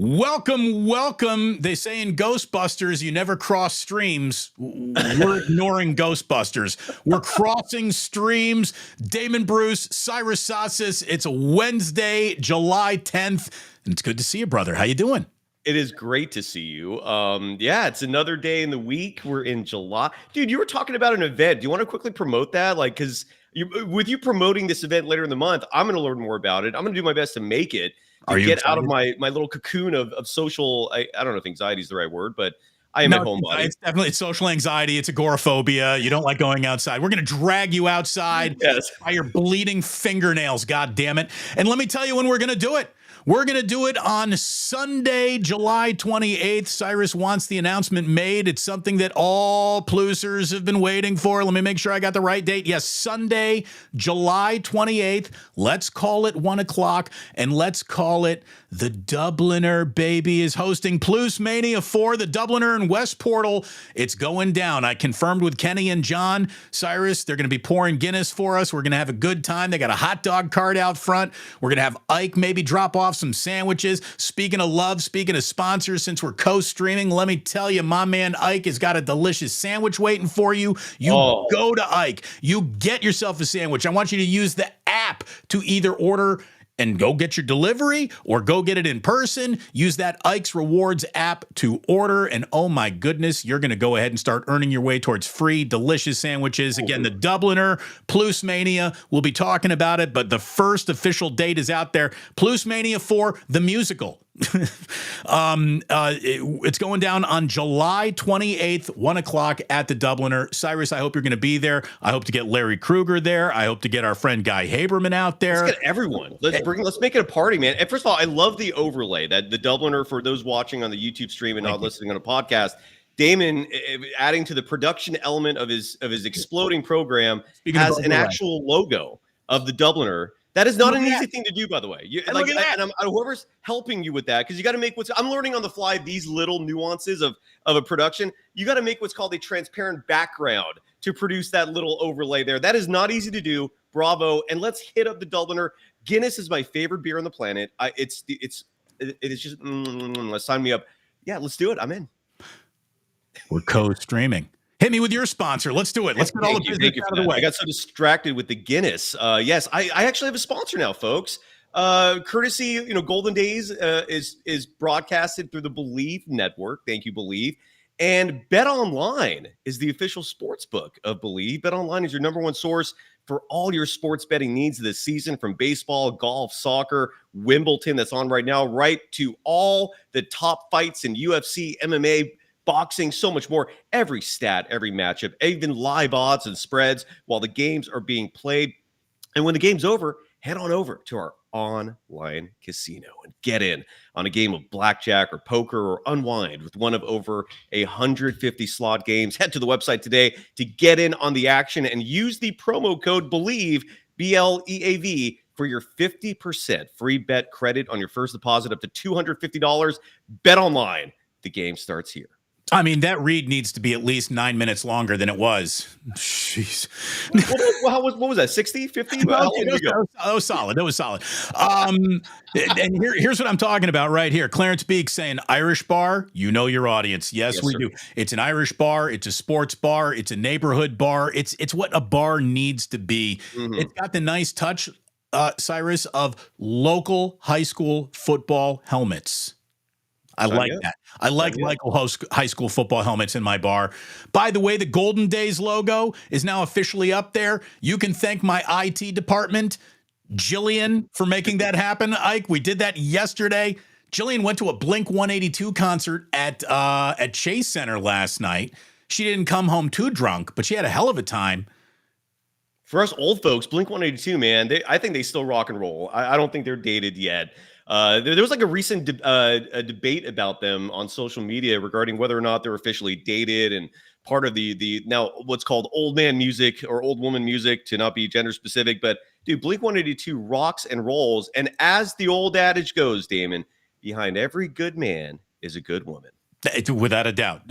Welcome, welcome. They say in Ghostbusters, you never cross streams. We're ignoring Ghostbusters. We're crossing streams. Damon Bruce, Cyrus Saatsaz. It's a Wednesday, July 10th, and it's good to see you, brother. How you doing? It is great to see you. Yeah, it's another day in the week. We're in July. Dude, you were talking about an event. Do you want to quickly promote that? Like, because with you promoting this event later in the month, I'm going to learn more about it. I'm going to do my best to make it. To get out of my little cocoon of social, I don't know if anxiety is the right word, but I am a homebody. It's definitely social anxiety. It's agoraphobia. You don't like going outside. We're going to drag you outside by your bleeding fingernails, God damn it. And let me tell you when we're going to do it. We're going to do it on Sunday, July 28th. Cyrus wants the announcement made. It's something that all Plusers have been waiting for. Let me make sure I got the right date. Yes, Sunday, July 28th. Let's call it 1 o'clock, and let's call it the Dubliner, baby, is hosting PluceMania 4, the Dubliner and West Portal. It's going down. I confirmed with Kenny and John. Cyrus, they're going to be pouring Guinness for us. We're going to have a good time. They got a hot dog cart out front. We're going to have Ike maybe drop off some sandwiches. Speaking of love, speaking of sponsors, since we're co-streaming, let me tell you, my man Ike has got a delicious sandwich waiting for you. You go to Ike. You get yourself a sandwich. I want you to use the app to either order and go get your delivery or go get it in person. Use that Ike's Rewards app to order. And oh my goodness, you're going to go ahead and start earning your way towards free, delicious sandwiches. Again, the Dubliner, PluceMania, we'll be talking about it, but the first official date is out there. PluceMania 4, the musical. It's going down on July 28th, 1 o'clock at the Dubliner. Cyrus, I hope you're going to be there. I hope to get Larry Kruger there. I hope to get our friend Guy Haberman out there. Let's get everyone. Let's make it a party, man. And first of all, I love the overlay that the Dubliner, for those watching on the YouTube stream and not listening on a podcast, Damon adding to the production element of his exploding program has an actual logo of the Dubliner. That is not an easy thing to do, by the way. Whoever's helping you with that, because you got to make I'm learning on the fly these little nuances of a production. You got to make what's called a transparent background to produce that little overlay there. That is not easy to do. Bravo. And let's hit up the Dubliner. Guinness is my favorite beer on the planet. It is just, sign me up. Yeah, let's do it. I'm in. We're co-streaming. Hit me with your sponsor. Let's do it. Let's get all the business out of the way. I got so distracted with the Guinness. Yes, I actually have a sponsor now, folks. Courtesy, Golden Days is broadcasted through the Believe Network. Thank you, Believe. And Bet Online is the official sports book of Believe. Bet Online is your number one source for all your sports betting needs this season, from baseball, golf, soccer, Wimbledon that's on right now, right to all the top fights in UFC, MMA, boxing, so much more. Every stat, every matchup, even live odds and spreads while the games are being played. And when the game's over, head on over to our online casino and get in on a game of blackjack or poker, or unwind with one of over 150 slot games. Head to the website today to get in on the action and use the promo code BELIEVE, BLEAV, for your 50% free bet credit on your first deposit up to $250. Bet Online. The game starts here. I mean, that read needs to be at least 9 minutes longer than it was. Jeez. What was that? 60, 50? That was solid. That was solid. And here's what I'm talking about right here. Clarence Beek saying, Irish bar, you know your audience. Yes, we do. It's an Irish bar. It's a sports bar. It's a neighborhood bar. It's what a bar needs to be. Mm-hmm. It's got the nice touch, Cyrus, of local high school football helmets. I like that. I like local high school football helmets in my bar. By the way, the Golden Days logo is now officially up there. You can thank my IT department, Jillian, for making that happen. Ike, we did that yesterday. Jillian went to a Blink-182 concert at Chase Center last night. She didn't come home too drunk, but she had a hell of a time. For us old folks, Blink-182, man, I think they still rock and roll. I don't think they're dated yet. There was like a recent a debate about them on social media regarding whether or not they're officially dated, and part of the now what's called old man music or old woman music, to not be gender specific. But dude, Blink-182 rocks and rolls. And as the old adage goes, Damon, behind every good man is a good woman. Without a doubt.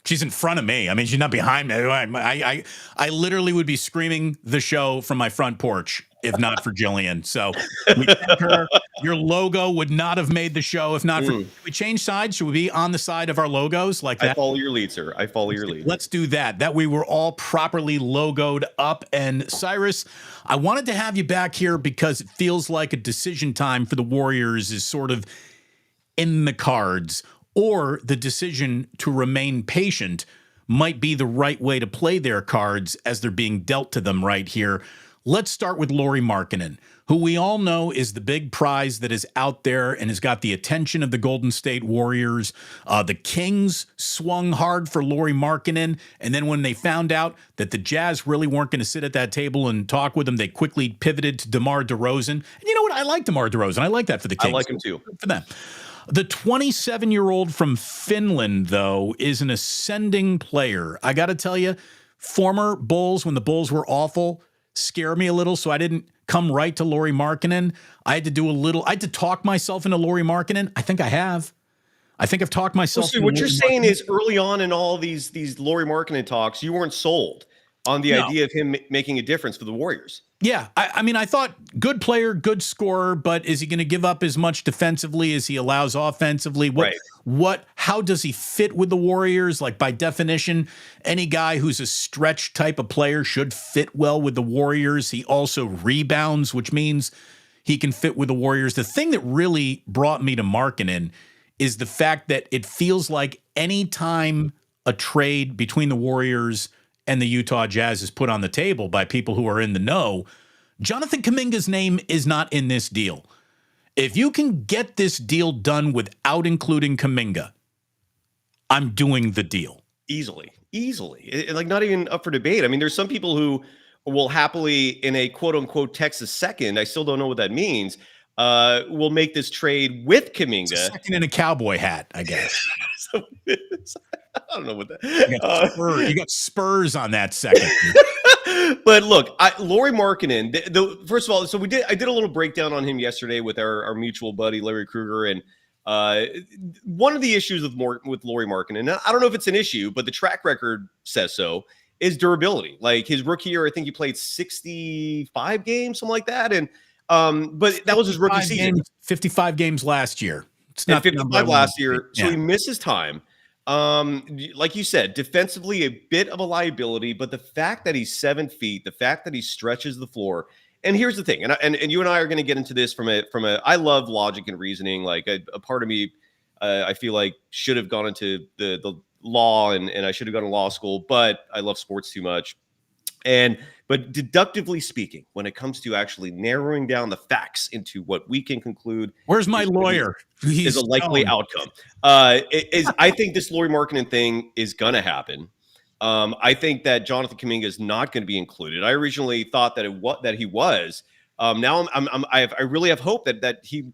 She's in front of me. I mean, she's not behind me. I literally would be screaming the show from my front porch if not for Jillian. So we thank her. Your logo would not have made the show if not for. Should we change sides? Should we be on the side of our logos like that? I follow your lead, sir. I follow your lead. Let's do that. That way we're all properly logoed up. And Cyrus, I wanted to have you back here because it feels like a decision time for the Warriors is sort of in the cards, or the decision to remain patient might be the right way to play their cards as they're being dealt to them right here. Let's start with Lauri Markkanen, who we all know is the big prize that is out there and has got the attention of the Golden State Warriors. The Kings swung hard for Lauri Markkanen, and then when they found out that the Jazz really weren't going to sit at that table and talk with them, they quickly pivoted to DeMar DeRozan. And you know what? I like DeMar DeRozan. I like that for the Kings. I like him too. Good for them. The 27-year-old from Finland, though, is an ascending player. I got to tell you, former Bulls, when the Bulls were awful, scare me a little, so I didn't come right to Lauri Markkanen. I had to talk myself into Lauri Markkanen. I think I have. I think I've talked myself into what you're saying is early on in all these Lauri Markkanen talks, you weren't sold on the idea of him making a difference for the Warriors. Yeah, I mean, I thought good player, good scorer, but is he going to give up as much defensively as he allows offensively? How does he fit with the Warriors? Like, by definition, any guy who's a stretch type of player should fit well with the Warriors. He also rebounds, which means he can fit with the Warriors. The thing that really brought me to Markkanen is the fact that it feels like any time a trade between the Warriors and the Utah Jazz is put on the table by people who are in the know, Jonathan Kuminga's name is not in this deal. If you can get this deal done without including Kuminga, I'm doing the deal. Easily. Like, not even up for debate. I mean, there's some people who will happily, in a quote-unquote Texas second, I still don't know what that means, will make this trade with Kuminga. It's a second in a cowboy hat, I guess. I don't know what that. You got spurs on that second. But look, Lauri Markkanen. First of all, so I did a little breakdown on him yesterday with our mutual buddy Larry Kruger, and one of the issues with Lauri Markkanen, I don't know if it's an issue, but the track record says so, is durability. Like, his rookie year, I think he played 65 games, something like that, and but that was his rookie season. 55 games last year. It's not 55 last year, so he misses time. Like you said, defensively a bit of a liability, but the fact that he's 7 feet, the fact that he stretches the floor, and here's the thing, and you and I are going to get into this from a I love logic and reasoning. Like, a part of me, I feel like should have gone into the law and I should have gone to law school, but I love sports too much. But deductively speaking, when it comes to actually narrowing down the facts into what we can conclude, where's my lawyer? Is a likely outcome. I think this Lauri Markkanen thing is going to happen. I think that Jonathan Kuminga is not going to be included. I originally thought that he was. Now I really have hope that he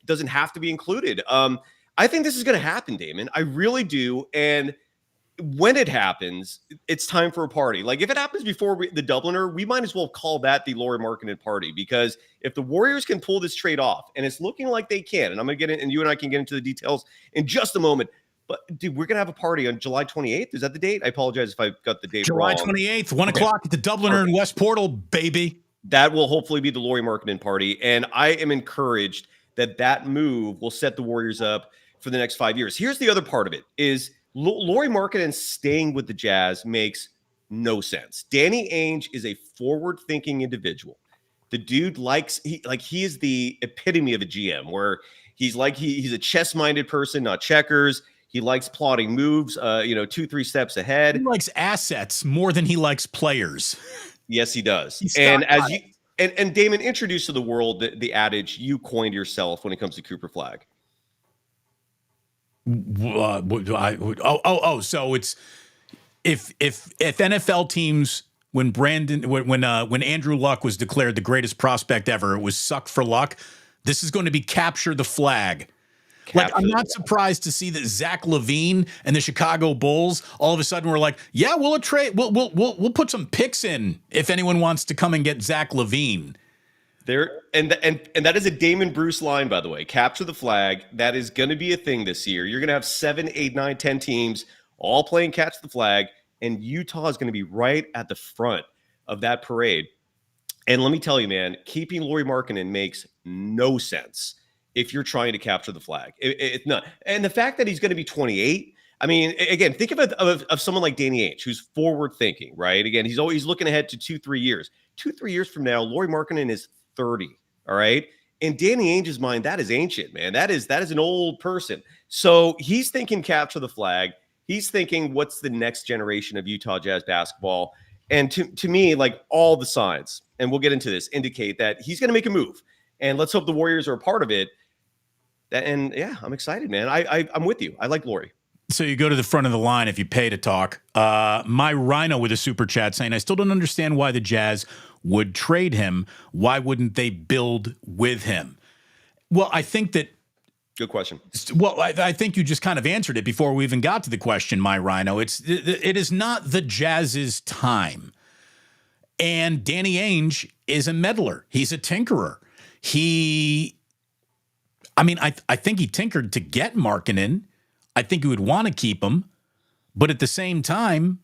doesn't have to be included. I think this is going to happen, Damon. I really do, and when it happens, it's time for a party. Like, if it happens before the Dubliner, we might as well call that the Lauri Markkanen party, because if the Warriors can pull this trade off, and it's looking like they can, and I'm going to get in, and you and I can get into the details in just a moment. But dude, we're going to have a party on July 28th. Is that the date? I apologize if I got the date wrong. July 28th, 1 o'clock at the Dubliner in West Portal, baby. That will hopefully be the Lauri Markkanen party. And I am encouraged that move will set the Warriors up for the next 5 years. Here's the other part of it is, Lauri Markkanen staying with the Jazz makes no sense. Danny Ainge is a forward-thinking individual. The dude he is the epitome of a GM, where he's a chess-minded person, not checkers. He likes plotting moves, 2-3 steps ahead. He likes assets more than he likes players. Yes, he does. And and Damon, introduced to the world the adage you coined yourself when it comes to Cooper Flag. So it's if NFL teams, when Andrew Luck was declared the greatest prospect ever, it was suck for luck. This is going to be capture the flag. I'm not surprised to see that Zach LaVine and the Chicago Bulls all of a sudden were like, yeah, we'll put some picks in if anyone wants to come and get Zach LaVine. There and that is a Damon Bruce line, by the way. Capture the flag. That is going to be a thing this year. You're going to have 7, 8, 9, 10 teams all playing catch the flag, and Utah is going to be right at the front of that parade. And let me tell you, man, keeping Lauri Markkanen makes no sense if you're trying to capture the flag. It's not. And the fact that he's going to be 28, I mean, again, think of someone like Danny Ainge, who's forward thinking, right? Again, he's always looking ahead to 2-3 years. 2-3 years from now, Lauri Markkanen is 30. All right. In Danny Ainge's mind, that is ancient, man. That is an old person. So he's thinking capture the flag. He's thinking what's the next generation of Utah Jazz basketball. And to me, like all the signs, and we'll get into this, indicate that he's going to make a move. And let's hope the Warriors are a part of it. And yeah, I'm excited, man. I'm with you. I like Lauri. So you go to the front of the line if you pay to talk. My Rhino with a super chat saying, I still don't understand why the Jazz would trade him. Why wouldn't they build with him? Well, I think that good question. Well, I think you just kind of answered it before we even got to the question, my Rhino. It is not the Jazz's time. And Danny Ainge is a meddler. He's a tinkerer. I think he tinkered to get Markkanen. I think he would want to keep him. But at the same time,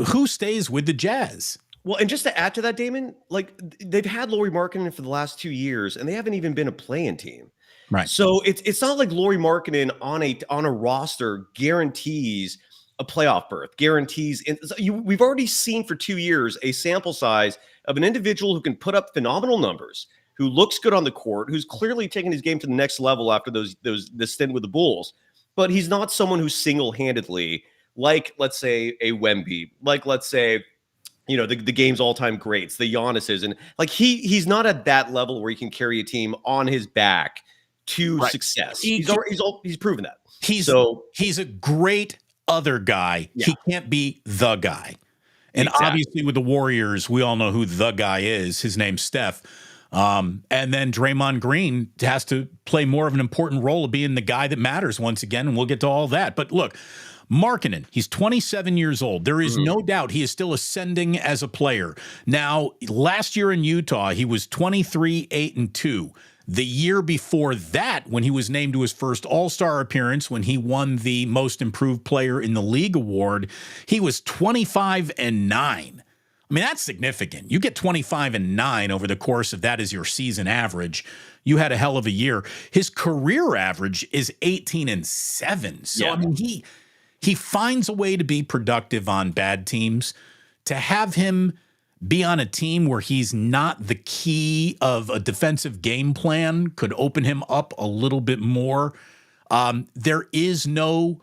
who stays with the Jazz? Well, and just to add to that, Damon, like they've had Lauri Markkanen for the last 2 years, and they haven't even been a play-in team. Right. So it's not like Lauri Markkanen on a roster guarantees a playoff berth, guarantees. We've already seen for 2 years a sample size of an individual who can put up phenomenal numbers, who looks good on the court, who's clearly taken his game to the next level after the stint with the Bulls. But he's not someone who single-handedly, like let's say a Wemby, like let's say, the game's all-time greats, the Giannis's, and like he's not at that level where he can carry a team on his back to success. He's proven that. He's a great other guy. Yeah. He can't be the guy. And obviously with the Warriors, we all know who the guy is. His name's Steph. And then Draymond Green has to play more of an important role of being the guy that matters once again, and we'll get to all that. But look, Markkanen, he's 27 years old. There is no doubt he is still ascending as a player. Now, last year in Utah, he was 23, 8-2. The year before that, when he was named to his first All-Star appearance, when he won the Most Improved Player in the League award, he was 25-9. I mean, that's significant. You get 25-9 over the course of that as your season average. You had a hell of a year. His career average is 18-7. So, yeah. I mean, he finds a way to be productive on bad teams. To have him be on a team where he's not the key of a defensive game plan could open him up a little bit more. There is no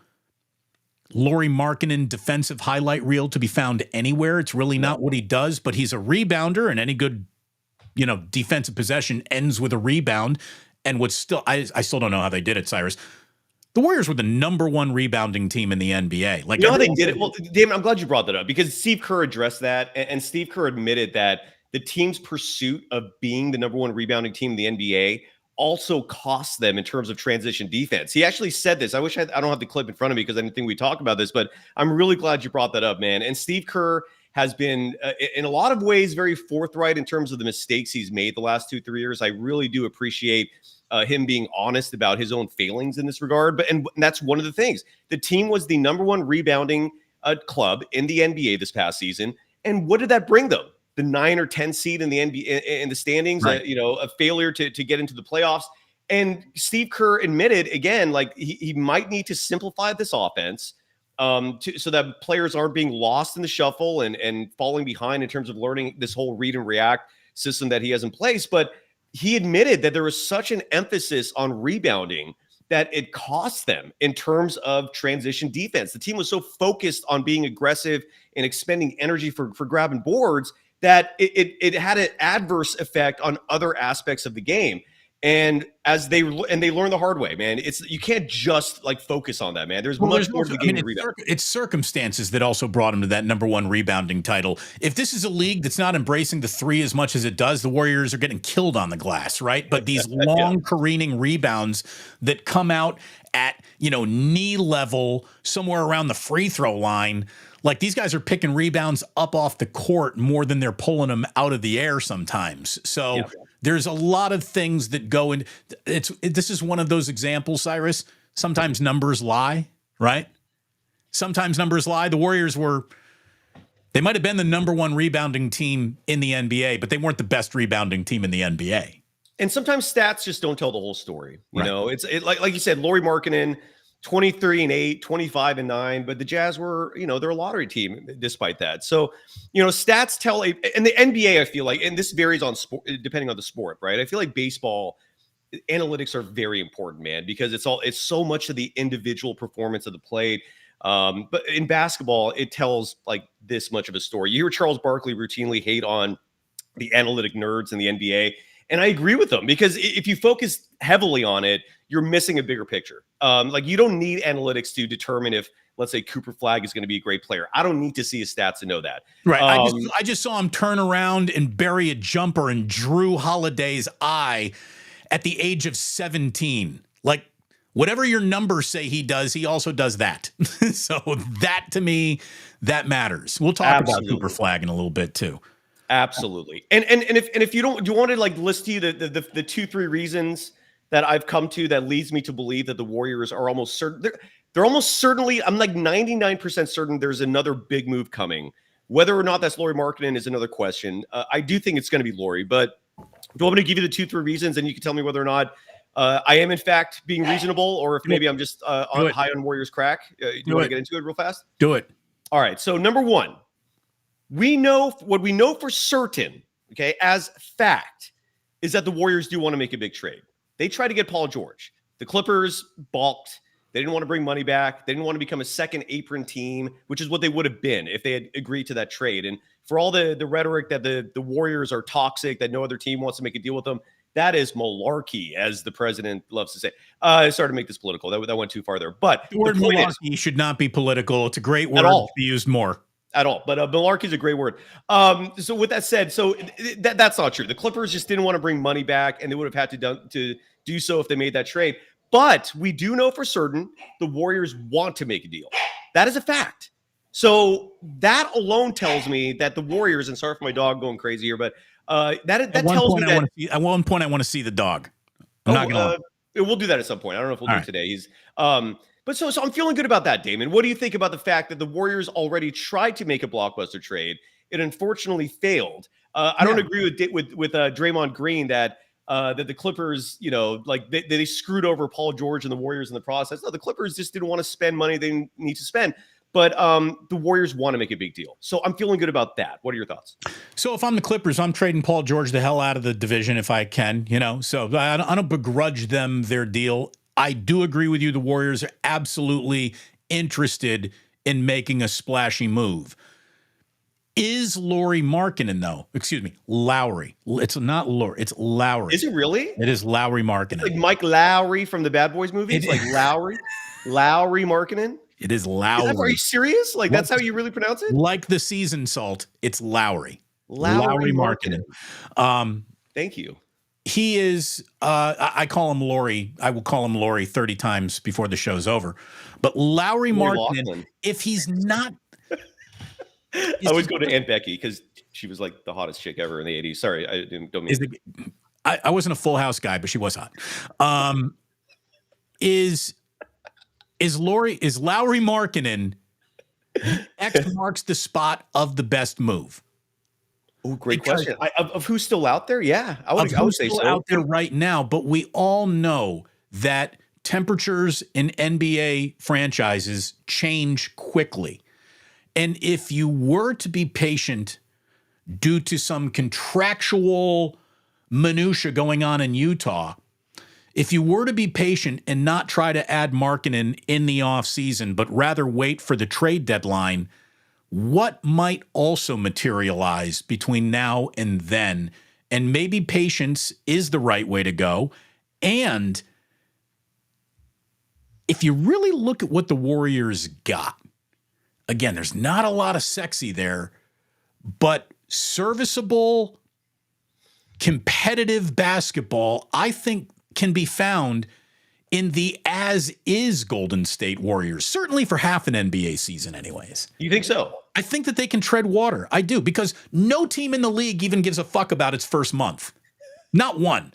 Lauri Markkanen defensive highlight reel to be found anywhere. It's really not what he does, but he's a rebounder, and any good, defensive possession ends with a rebound. And what's still, I still don't know how they did it, Cyrus. The Warriors were the number one rebounding team in the NBA. Like, how they did it? Well, Damon, I'm glad you brought that up because Steve Kerr addressed that, and Steve Kerr admitted that the team's pursuit of being the number one rebounding team in the NBA also costs them in terms of transition defense. He actually said this. I wish I don't have the clip in front of me because I didn't think we talk about this, but I'm really glad you brought that up, man. And Steve Kerr has been, in a lot of ways, very forthright in terms of the mistakes he's made the last 2-3 years. I really do appreciate him being honest about his own failings in this regard. And that's one of the things. The team was the number one rebounding club in the NBA this past season. And what did that bring them? The 9 or 10 seed in the NBA in the standings, right. A failure to get into the playoffs. And Steve Kerr admitted again, like he might need to simplify this offense so that players aren't being lost in the shuffle and falling behind in terms of learning this whole read and react system that he has in place. But he admitted that there was such an emphasis on rebounding that it cost them in terms of transition defense. The team was so focused on being aggressive and expending energy for grabbing boards that it had an adverse effect on other aspects of the game. And they learned the hard way, man. You can't just like focus on that, man. There's much more to the game to rebound. It's circumstances that also brought him to that number one rebounding title. If this is a league that's not embracing the three as much as it does, the Warriors are getting killed on the glass, right? But these long careening rebounds that come out at, knee level, somewhere around the free throw line, like these guys are picking rebounds up off the court more than they're pulling them out of the air sometimes. So there's a lot of things that go in. This is one of those examples, Cyrus. Sometimes numbers lie, right? Sometimes numbers lie. The Warriors They might have been the number one rebounding team in the NBA, but they weren't the best rebounding team in the NBA. And sometimes stats just don't tell the whole story. You know, it's like you said, Lauri Markkanen, 23-8, 25-9, but the Jazz were, they're a lottery team despite that. So, stats tell and the NBA, I feel like, and this varies on sport, depending on the sport, right? I feel like baseball analytics are very important, man, because it's so much of the individual performance of the play. But in basketball, it tells like this much of a story. You hear Charles Barkley routinely hate on the analytic nerds in the NBA. And I agree with them, because if you focus heavily on it, you're missing a bigger picture. Like, you don't need analytics to determine if, let's say, Cooper Flagg is going to be a great player. I don't need to see his stats to know that. Right. I just saw him turn around and bury a jumper in Drew Holiday's eye at the age of 17. Like, whatever your numbers say he does, he also does that. So that, to me, that matters. We'll talk about Cooper Flagg in a little bit too. Absolutely. And if you don't, do you want to like list to you the 2-3 reasons that I've come to that leads me to believe that the Warriors are almost certain, they're almost certainly, I'm like 99% certain there's another big move coming. Whether or not that's Lauri Markkanen is another question. I do think it's going to be Lauri, but do you want me to give you the 2-3 reasons, and you can tell me whether or not I am in fact being reasonable, or if maybe I'm just high on Warriors crack? Do you want to get into it real fast? Do it. All right. So number one, what we know for certain, okay, as fact, is that the Warriors do want to make a big trade. They tried to get Paul George. The Clippers balked. They didn't want to bring money back. They didn't want to become a second apron team, which is what they would have been if they had agreed to that trade. And for all the rhetoric that the Warriors are toxic, that no other team wants to make a deal with them, that is malarkey, as the president loves to say. I started to make this political. That went too far there. But the word malarkey should not be political. It's a great word to be used more. At all. But malarkey is a great word. So with that said, that's not true. The Clippers just didn't want to bring money back, and they would have had to do so if they made that trade. But we do know for certain the Warriors want to make a deal. That is a fact. So that alone tells me that the Warriors, and sorry for my dog going crazy here, but that tells me that at one point I want to see the dog. I'm not gonna. We'll do that at some point. I don't know if we'll do it today. But so I'm feeling good about that, Damon. What do you think about the fact that the Warriors already tried to make a blockbuster trade? It unfortunately failed. I don't agree with Draymond Green that the Clippers, they screwed over Paul George and the Warriors in the process. No, the Clippers just didn't want to spend money they need to spend. But the Warriors want to make a big deal. So I'm feeling good about that. What are your thoughts? So if I'm the Clippers, I'm trading Paul George the hell out of the division if I can, So I don't begrudge them their deal. I do agree with you. The Warriors are absolutely interested in making a splashy move. Is Lauri Markkanen, though? Excuse me, Lauri. It's not Lauri. It's Lauri. Is it really? It is Lauri Markkanen. Like Mike Lowry from the Bad Boys movies? Like Lauri Markkanen? It is Lauri. Are you serious? Like, that's how you really pronounce it? Like the season salt, it's Lauri. Lauri Markkanen. Thank you. He is, I call him Lauri. I will call him Lauri 30 times before the show's over. But Lauri Markkanen, if he's not. I always go to Aunt Becky because she was like the hottest chick ever in the 80s. Sorry, don't mean. I wasn't a Full House guy, but she was hot. Is Lauri Markkanen X marks the spot of the best move? Oh, great question. Of who's still out there? Yeah, I would say so. Out there right now, but we all know that temperatures in NBA franchises change quickly. And if you were to be patient due to some contractual minutia going on in Utah, if you were to be patient and not try to add Markkanen in the offseason, but rather wait for the trade deadline, what might also materialize between now and then? And maybe patience is the right way to go. And if you really look at what the Warriors got, again, there's not a lot of sexy there, but serviceable, competitive basketball, I think, can be found in the as-is Golden State Warriors, certainly for half an NBA season anyways. You think so? I think that they can tread water. I do, because no team in the league even gives a fuck about its first month. Not one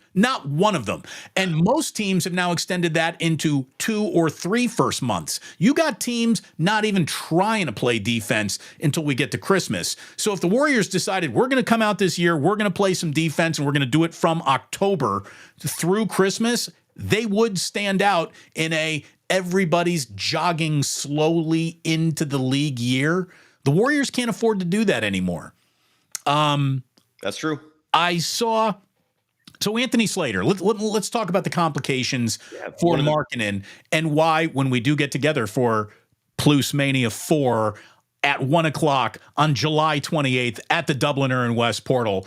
of them. And most teams have now extended that into 2 or 3 first months. You got teams not even trying to play defense until we get to Christmas. So if the Warriors decided we're going to come out this year, we're going to play some defense, and we're going to do it from October through Christmas, they would stand out in a everybody's jogging slowly into the league year. The Warriors can't afford to do that anymore. That's true. So Anthony Slater, let's talk about the complications for Markkanen and why when we do get together for PluceMania 4 at 1:00 on July 28th at the Dubliner and West Portal,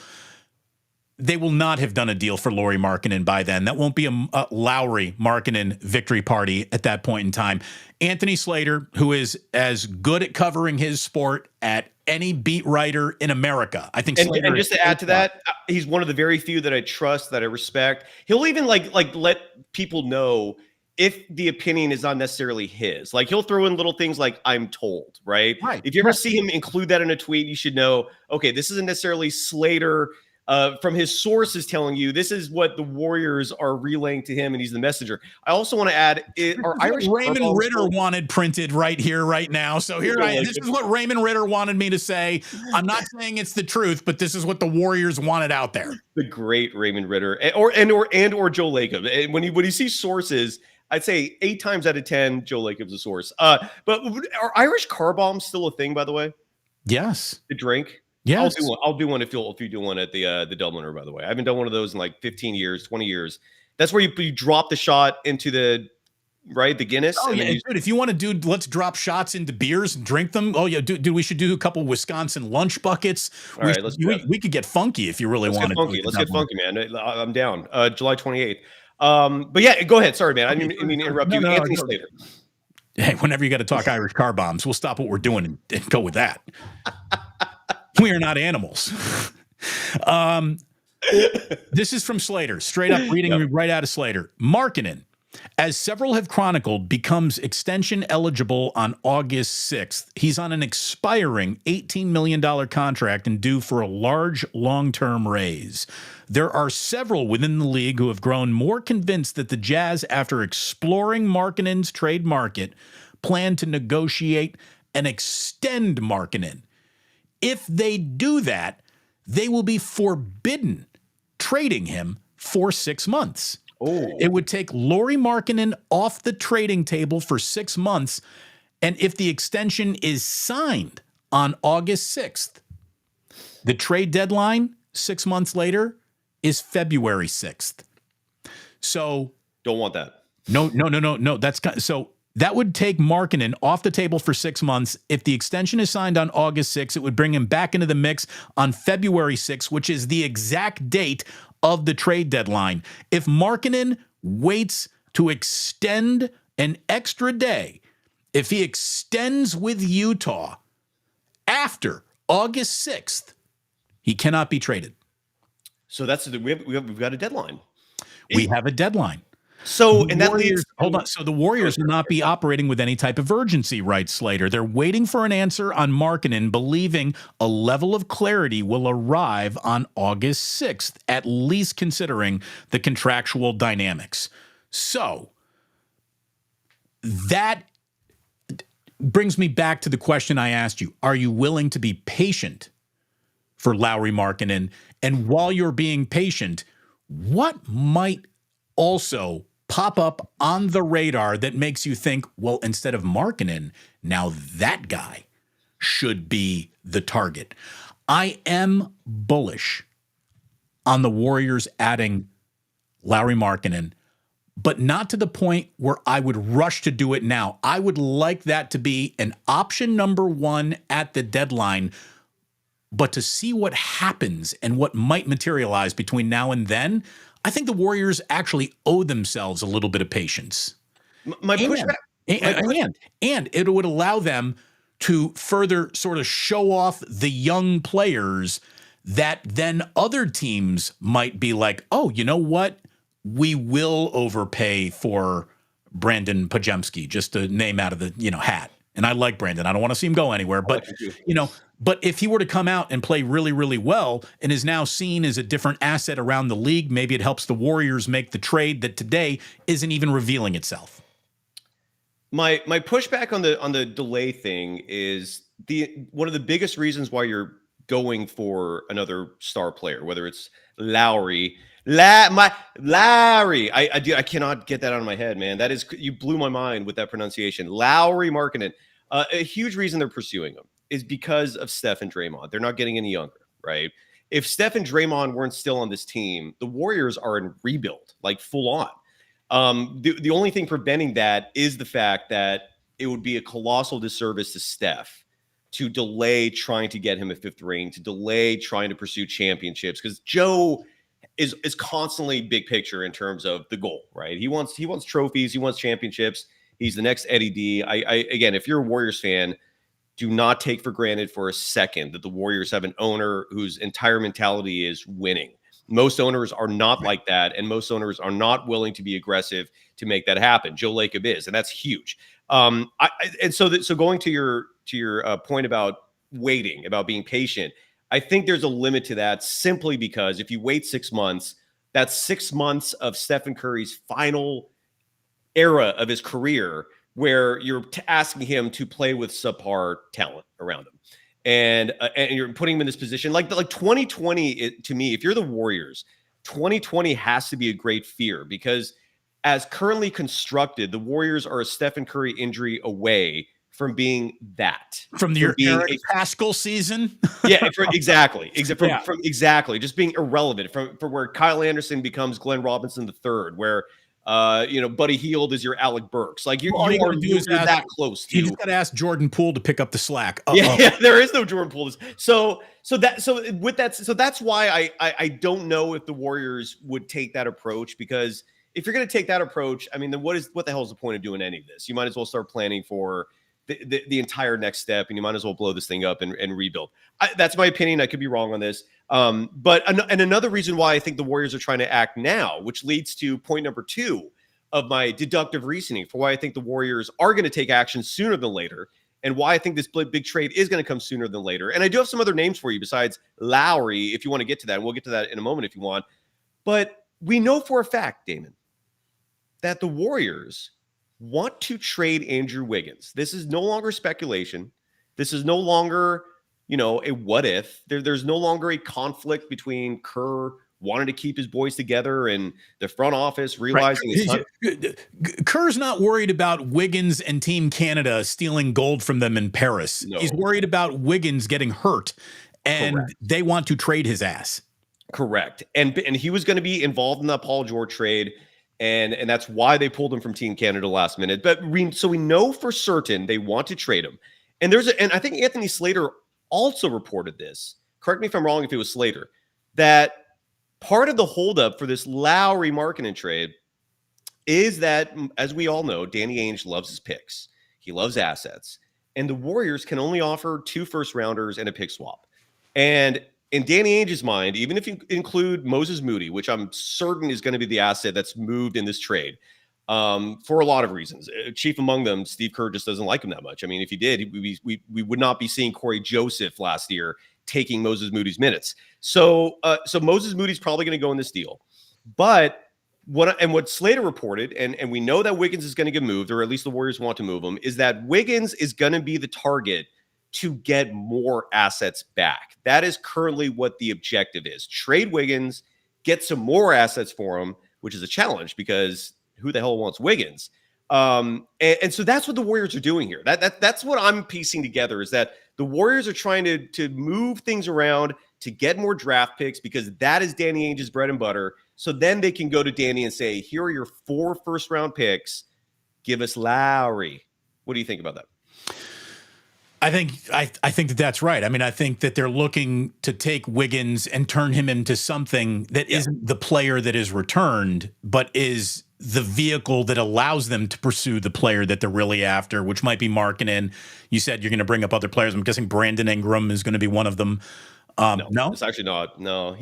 they will not have done a deal for Lauri Markkanen by then. That won't be a Lauri Markkanen victory party at that point in time. Anthony Slater, who is as good at covering his sport at any beat writer in America. I think Slater, and just to add to that, he's one of the very few that I trust, that I respect. He'll even like let people know if the opinion is not necessarily his. Like he'll throw in little things like "I'm told," right? If you ever see him include that in a tweet, you should know, okay, this isn't necessarily Slater from his sources telling you this is what the Warriors are relaying to him, and he's the messenger. I also want to add, Irish Raymond Ritter wanted printed right here, right now. So this is what Raymond Ritter wanted me to say. I'm not saying it's the truth, but this is what the Warriors wanted out there. The great Raymond Ritter, or Joe Lacob. And when you see sources, I'd say 8 times out of 10, Joe Lacob's a source. But are Irish car bombs still a thing, by the way? Yes. To drink. Yes. I'll do one if you do one at the Dubliner, by the way. I haven't done one of those in like 15 years, 20 years. That's where you drop the shot into the Guinness. Oh, yeah, dude, if you want to do, let's drop shots into beers and drink them. Oh, yeah, dude, we should do a couple Wisconsin lunch buckets. We could get funky if you really want to. Let's get funky, man. I'm down. July 28th. But yeah, go ahead. Sorry, man. I didn't mean to interrupt you. Anthony Slater. Hey, whenever you got to talk Irish car bombs, we'll stop what we're doing and go with that. We are not animals. This is from Slater, straight up reading right out of Slater. Markkanen, as several have chronicled, becomes extension eligible on August 6th. He's on an expiring $18 million contract and due for a large long-term raise. There are several within the league who have grown more convinced that the Jazz, after exploring Markkanen's trade market, plan to negotiate and extend Markkanen. If they do that, they will be forbidden trading him for 6 months. Oh. It would take Lauri Markkanen off the trading table for 6 months, and if the extension is signed on August 6th, the trade deadline 6 months later is February 6th. So don't want that. No. So that would take Markkanen off the table for 6 months. If the extension is signed on August 6th, it would bring him back into the mix on February 6th, which is the exact date of the trade deadline. If Markkanen waits to extend an extra day, if he extends with Utah after August 6th, he cannot be traded. So we've got a deadline. We have a deadline. So, and that leads. Hold on. So the Warriors will not be operating with any type of urgency, writes Slater. They're waiting for an answer on Markkanen, believing a level of clarity will arrive on August 6th, at least considering the contractual dynamics. So that brings me back to the question I asked you. Are you willing to be patient for Lauri Markkanen? And while you're being patient, what might also pop up on the radar that makes you think, well, instead of Markkanen, now that guy should be the target? I am bullish on the Warriors adding Lauri Markkanen, but not to the point where I would rush to do it now. I would like that to be an option number 1 at the deadline, but to see what happens and what might materialize between now and then, I think the Warriors actually owe themselves a little bit of patience. My pushback. And it would allow them to further sort of show off the young players that then other teams might be like, oh, you know what? We will overpay for Brandon Pajemski, just a name out of the hat. And I like Brandon. I don't want to see him go anywhere. But, but if he were to come out and play really, really well and is now seen as a different asset around the league, maybe it helps the Warriors make the trade that today isn't even revealing itself. My pushback on the delay thing is one of the biggest reasons why you're going for another star player, whether it's Lauri. Lauri. I cannot get that out of my head, man. That is, you blew my mind with that pronunciation. Lauri Markkanen. A huge reason they're pursuing him is because of Steph and Draymond. They're not getting any younger, right? If Steph and Draymond weren't still on this team, the Warriors are in rebuild, like full on. The only thing preventing that is the fact that it would be a colossal disservice to Steph to delay trying to get him a fifth ring, to delay trying to pursue championships, because Joe is constantly big picture in terms of the goal, right? He wants trophies, he wants championships. He's the next Eddie D. Again, if you're a Warriors fan, do not take for granted for a second that the Warriors have an owner whose entire mentality is winning. Most owners are not like that, and most owners are not willing to be aggressive to make that happen. Joe Lacob is, and that's huge. So going to your point about waiting, about being patient, I think there's a limit to that, simply because if you wait 6 months, that's 6 months of Stephen Curry's final era of his career where you're asking him to play with subpar talent around him. And you're putting him in this position like 2020, to me, if you're the Warriors, 2020 has to be a great fear, because as currently constructed, the Warriors are a Stephen Curry injury away from being that. From the Eric Paschall season? Yeah, exactly. Exactly. Just being irrelevant, from where Kyle Anderson becomes Glenn Robinson III, where Buddy Hield is your Alec Burks. Like you're that close to. You just got to ask Jordan Poole to pick up the slack. Yeah, there is no Jordan Poole. So that's why I don't know if the Warriors would take that approach, because if you're going to take that approach, I mean, then what the hell is the point of doing any of this? You might as well start planning for the entire next step, and you might as well blow this thing up and rebuild. That's my opinion. I could be wrong on this. But another reason why I think the Warriors are trying to act now, which leads to point number 2 of my deductive reasoning for why I think the Warriors are going to take action sooner than later, and why I think this big trade is going to come sooner than later. And I do have some other names for you besides Lauri, if you want to get to that. And we'll get to that in a moment if you want. But we know for a fact, Damon, that the Warriors want to trade Andrew Wiggins. This is no longer speculation. This is no longer, a what if. There's no longer a conflict between Kerr wanting to keep his boys together and the front office realizing Kerr's not worried about Wiggins and Team Canada stealing gold from them in Paris. No. He's worried about Wiggins getting hurt, and they want to trade his ass. Correct. And he was going to be involved in that Paul George trade. And that's why they pulled him from Team Canada last minute. But so we know for certain they want to trade him. And and I think Anthony Slater also reported this. Correct me if I'm wrong if it was Slater, that part of the holdup for this Lauri Markkanen trade is that, as we all know, Danny Ainge loves his picks. He loves assets. And the Warriors can only offer 2 first-rounders and a pick swap. And in Danny Ainge's mind, even if you include Moses Moody, which I'm certain is going to be the asset that's moved in this trade, for a lot of reasons, chief among them, Steve Kerr just doesn't like him that much. I mean, if he did, we would not be seeing Corey Joseph last year taking Moses Moody's minutes. So Moses Moody's probably going to go in this deal. But what Slater reported, and we know that Wiggins is going to get moved, or at least the Warriors want to move him, is that Wiggins is going to be the target to get more assets back. That is currently what the objective is. Trade Wiggins, get some more assets for him, which is a challenge because who the hell wants Wiggins? And so that's what the Warriors are doing here. That's what I'm piecing together, is that the Warriors are trying to move things around to get more draft picks, because that is Danny Ainge's bread and butter. So then they can go to Danny and say, here are your 4 first-round picks. Give us Lauri. What do you think about that? I think that's right. I mean, I think that they're looking to take Wiggins and turn him into something that isn't the player that is returned, but is the vehicle that allows them to pursue the player that they're really after, which might be Markkanen. You said you're going to bring up other players. I'm guessing Brandon Ingram is going to be one of them. No, it's actually not. No,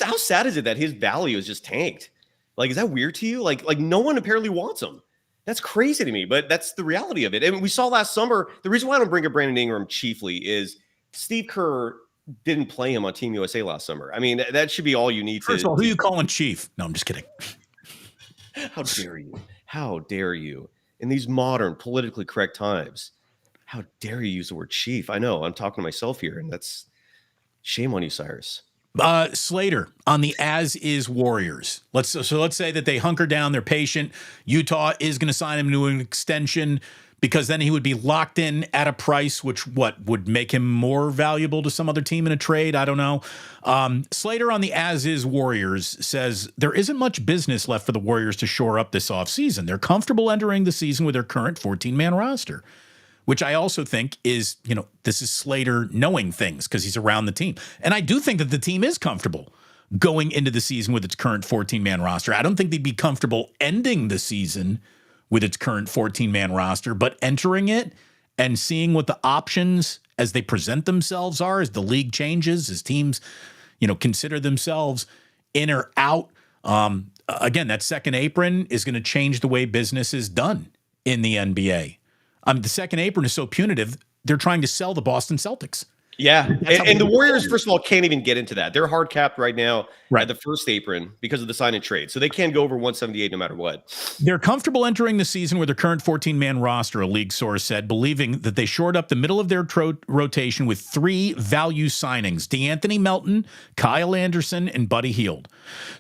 how sad is it that his value is just tanked? Like, is that weird to you? Like no one apparently wants him. That's crazy to me, but that's the reality of it. And we saw last summer, the reason why I don't bring up Brandon Ingram chiefly is Steve Kerr didn't play him on Team USA last summer. I mean, that should be all you need. First of all, who you calling chief? No, I'm just kidding. How dare you? How dare you? In these modern, politically correct times, how dare you use the word chief? I know, I'm talking to myself here, and that's shame on you, Cyrus. Slater on the as-is Warriors. Let's say that they hunker down, they're patient. Utah is going to sign him to an extension because then he would be locked in at a price which would make him more valuable to some other team in a trade. I don't know. Slater on the as-is Warriors says there isn't much business left for the Warriors to shore up this offseason. They're comfortable entering the season with their current 14-man roster, which I also think is, this is Slater knowing things because he's around the team. And I do think that the team is comfortable going into the season with its current 14-man roster. I don't think they'd be comfortable ending the season with its current 14-man roster, but entering it and seeing what the options as they present themselves are, as the league changes, as teams, consider themselves in or out. Again, that second apron is going to change the way business is done in the NBA. The second apron is so punitive, they're trying to sell the Boston Celtics. Yeah, and the Warriors, first of all, can't even get into that. They're hard capped right now at the first apron because of the sign and trade. So they can't go over 178 no matter what. They're comfortable entering the season with their current 14-man roster, a league source said, believing that they shored up the middle of their rotation with 3 value signings: DeAnthony Melton, Kyle Anderson, and Buddy Hield.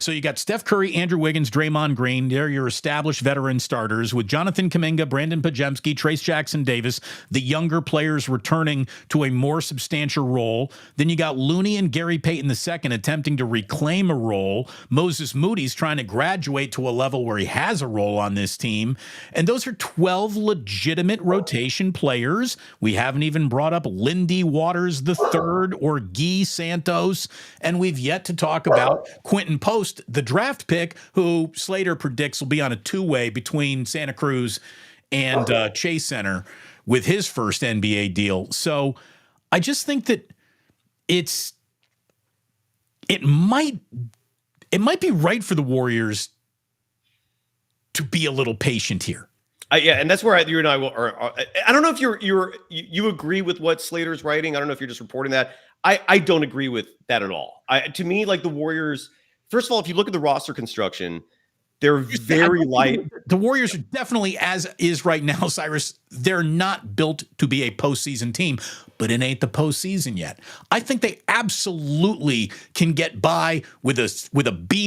So you got Steph Curry, Andrew Wiggins, Draymond Green. They're your established veteran starters with Jonathan Kuminga, Brandon Pajemski, Trace Jackson Davis, the younger players returning to a more substantial role. Then you got Looney and Gary Payton II attempting to reclaim a role. Moses Moody's trying to graduate to a level where he has a role on this team. And those are 12 legitimate rotation players. We haven't even brought up Lindy Waters III or Guy Santos. And we've yet to talk about Quentin Post, the draft pick, who Slater predicts will be on a two-way between Santa Cruz and Chase Center with his first NBA deal. So I just think that it might be right for the Warriors to be a little patient here. Yeah, and that's where you and I will. I don't know if you agree with what Slater's writing. I don't know if you're just reporting that. I don't agree with that at all. To me, like the Warriors. First of all, if you look at the roster construction, they're very light. The Warriors are definitely, as is right now, Cyrus, they're not built to be a postseason team, but it ain't the postseason yet. I think they absolutely can get by with a B-.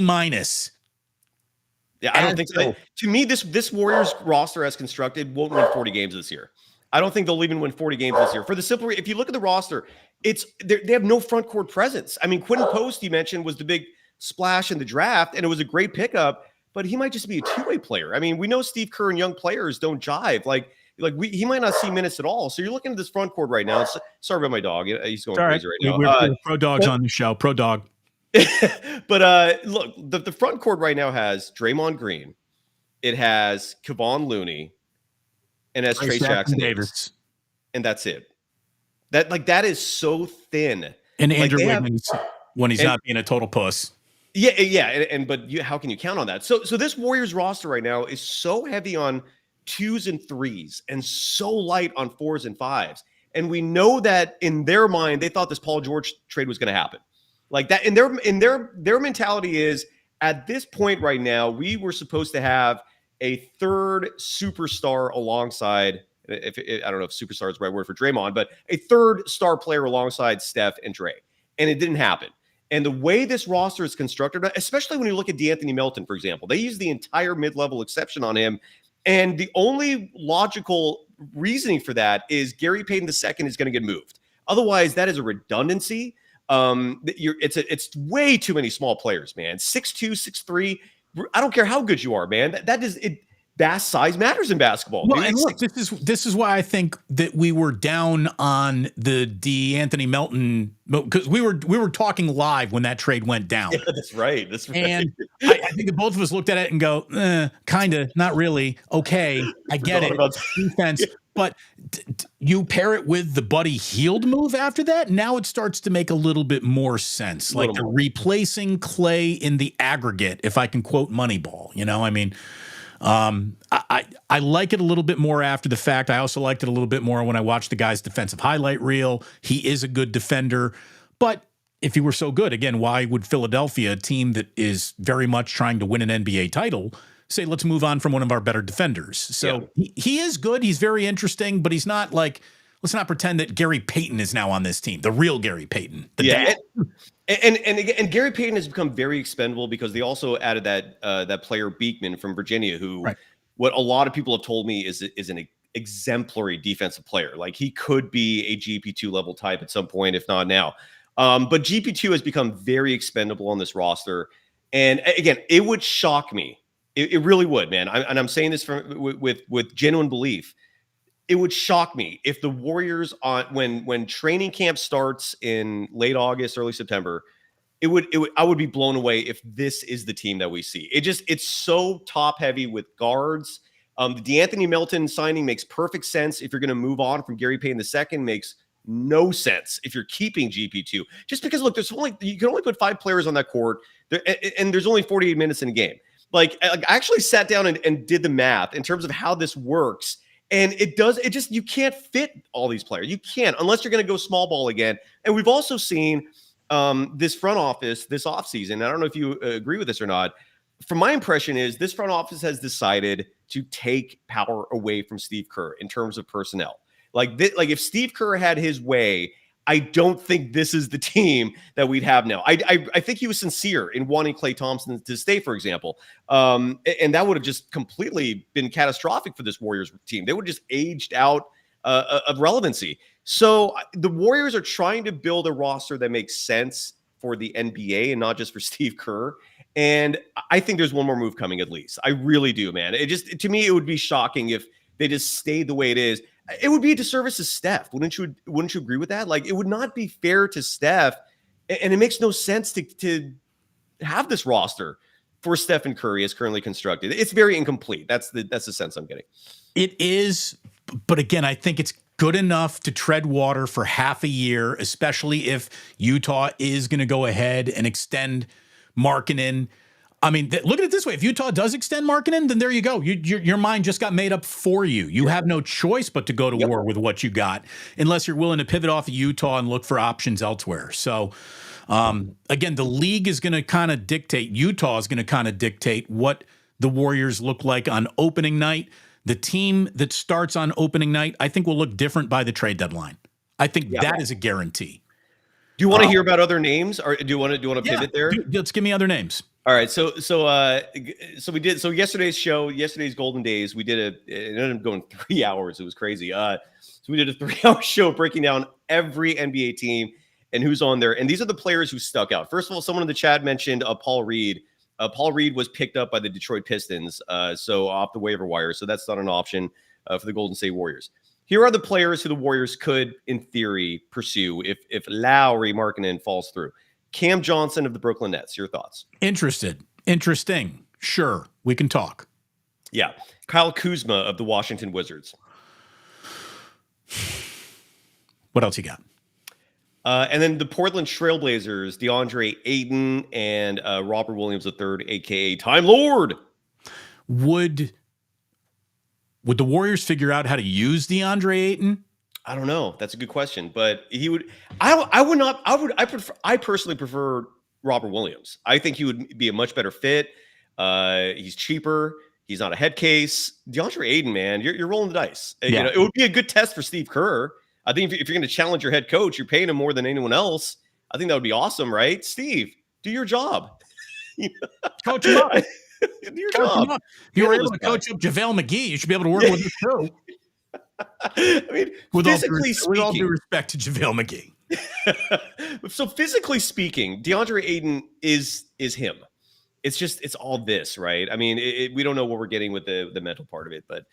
Yeah, I don't think so. To me, this Warriors roster as constructed won't win 40 games this year. I don't think they'll even win 40 games this year. For the simple reason, if you look at the roster, they have no front court presence. I mean, Quentin Post, you mentioned, was the big splash in the draft, and it was a great pickup, but he might just be a two-way player. I mean, we know Steve Kerr and young players don't jive. He might not see minutes at all. So you're looking at this front court right now. Sorry about my dog. He's going crazy right now. We're pro dogs on the show. Pro dog. But look, the front court right now has Draymond Green. It has Kevon Looney. And it has Trace Jackson Davis. And that's it. That is so thin. And Andrew Wiggins when he's not being a total puss. Yeah, but how can you count on that? So this Warriors roster right now is so heavy on 2s and 3s and so light on 4s and 5s. And we know that in their mind, they thought this Paul George trade was going to happen. Like that in their mentality is at this point right now, we were supposed to have a third superstar alongside. I don't know if superstar is the right word for Draymond, but a third star player alongside Steph and Dre, and it didn't happen. And the way this roster is constructed, especially when you look at DeAnthony Melton, for example, they use the entire mid-level exception on him. And the only logical reasoning for that is Gary Payton II is going to get moved. Otherwise, that is a redundancy. It's way too many small players, man. 6'2", 6'3". I don't care how good you are, man. That is it. Vast size matters in basketball. Well, and look, this is why I think that we were down on the DeAnthony Melton because we were talking live when that trade went down. Yeah, that's right. And I think that both of us looked at it and go, kind of, not really. Okay, I get it. Defense, but you pair it with the Buddy Hield move after that. Now it starts to make a little bit more sense. Like they're replacing Clay in the aggregate, if I can quote Moneyball. I mean. I I like it a little bit more after the fact. I also liked it a little bit more when I watched the guy's defensive highlight reel. He is a good defender, but if he were so good, again, why would Philadelphia, a team that is very much trying to win an NBA title, say, let's move on from one of our better defenders? So he is good. He's very interesting, but he's not like, let's not pretend that Gary Payton is now on this team, the real Gary Payton. And Gary Payton has become very expendable because they also added that player Beekman from Virginia, who what a lot of people have told me is an exemplary defensive player. Like he could be a GP2 level type at some point, if not now. But GP2 has become very expendable on this roster. And again, it would shock me. It really would, man. I'm saying this with genuine belief. It would shock me if the Warriors when training camp starts in late August, early September, I would be blown away if this is the team that we see. It's so top heavy with guards. The DeAnthony Melton signing makes perfect sense if you're going to move on from Gary Payton II. Makes no sense if you're keeping GP2. Just because, look, you can only put 5 players on that court, and there's only 48 minutes in a game. Like I actually sat down and did the math in terms of how this works. And you can't fit all these players. You can't, unless you're going to go small ball again. And we've also seen this front office this offseason. I don't know if you agree with this or not. From my impression is this front office has decided to take power away from Steve Kerr in terms of personnel. Like if Steve Kerr had his way, I don't think this is the team that we'd have now. I think he was sincere in wanting Klay Thompson to stay, for example. And that would have just completely been catastrophic for this Warriors team. They would have just aged out of relevancy. So the Warriors are trying to build a roster that makes sense for the NBA and not just for Steve Kerr. And I think there's one more move coming at least. I really do, man. To me, it would be shocking if they just stayed the way it is. It would be a disservice to Steph. Wouldn't you agree with that? Like, it would not be fair to Steph, and it makes no sense to have this roster for Stephen Curry as currently constructed. It's very incomplete. That's the sense I'm getting. It is, but again, I think it's good enough to tread water for half a year, especially if Utah is going to go ahead and extend Markkanen. I mean, look at it this way. If Utah does extend Markkanen, then there you go. Your mind just got made up for you. You have no choice but to go to war with what you got, unless you're willing to pivot off of Utah and look for options elsewhere. So, again, the league is going to kind of dictate, Utah is going to kind of dictate what the Warriors look like on opening night. The team that starts on opening night, I think, will look different by the trade dedeadline. I think that is a guarantee. Do you want to hear about other names, or do you want to pivot there? Let's give me other names. All right, so we did yesterday's show, yesterday's Golden Days. We did it ended up going 3 hours. It was crazy. So we did a 3-hour show breaking down every NBA team and who's on there. And these are the players who stuck out. First of all, someone in the chat mentioned Paul Reed. Paul Reed was picked up by the Detroit Pistons, so off the waiver wire. So that's not an option for the Golden State Warriors. Here are the players who the Warriors could, in theory, pursue if Lauri Markkanen falls through. Cam Johnson of the Brooklyn Nets. Your thoughts? Interesting. Sure, we can talk. Yeah. Kyle Kuzma of the Washington Wizards. What else you got? And then the Portland Trailblazers, DeAndre Ayton and Robert Williams III, a.k.a. Time Lord. Would the Warriors figure out how to use DeAndre Ayton? I don't know. That's a good question, but he would. I personally prefer Robert Williams. I think he would be a much better fit. He's cheaper. He's not a head case. DeAndre Ayton, man, you're rolling the dice. Yeah. You know, it would be a good test for Steve Kerr. I think if you're going to challenge your head coach, you're paying him more than anyone else. I think that would be awesome, right? Steve, do your job. Coach him up. Do your job. If you were able to coach up JaVale McGee, you should be able to work with this show. I mean, with all due respect to JaVale McGee. So physically speaking, DeAndre Ayton is him. It's all this, right? I mean, we don't know what we're getting with the mental part of it, but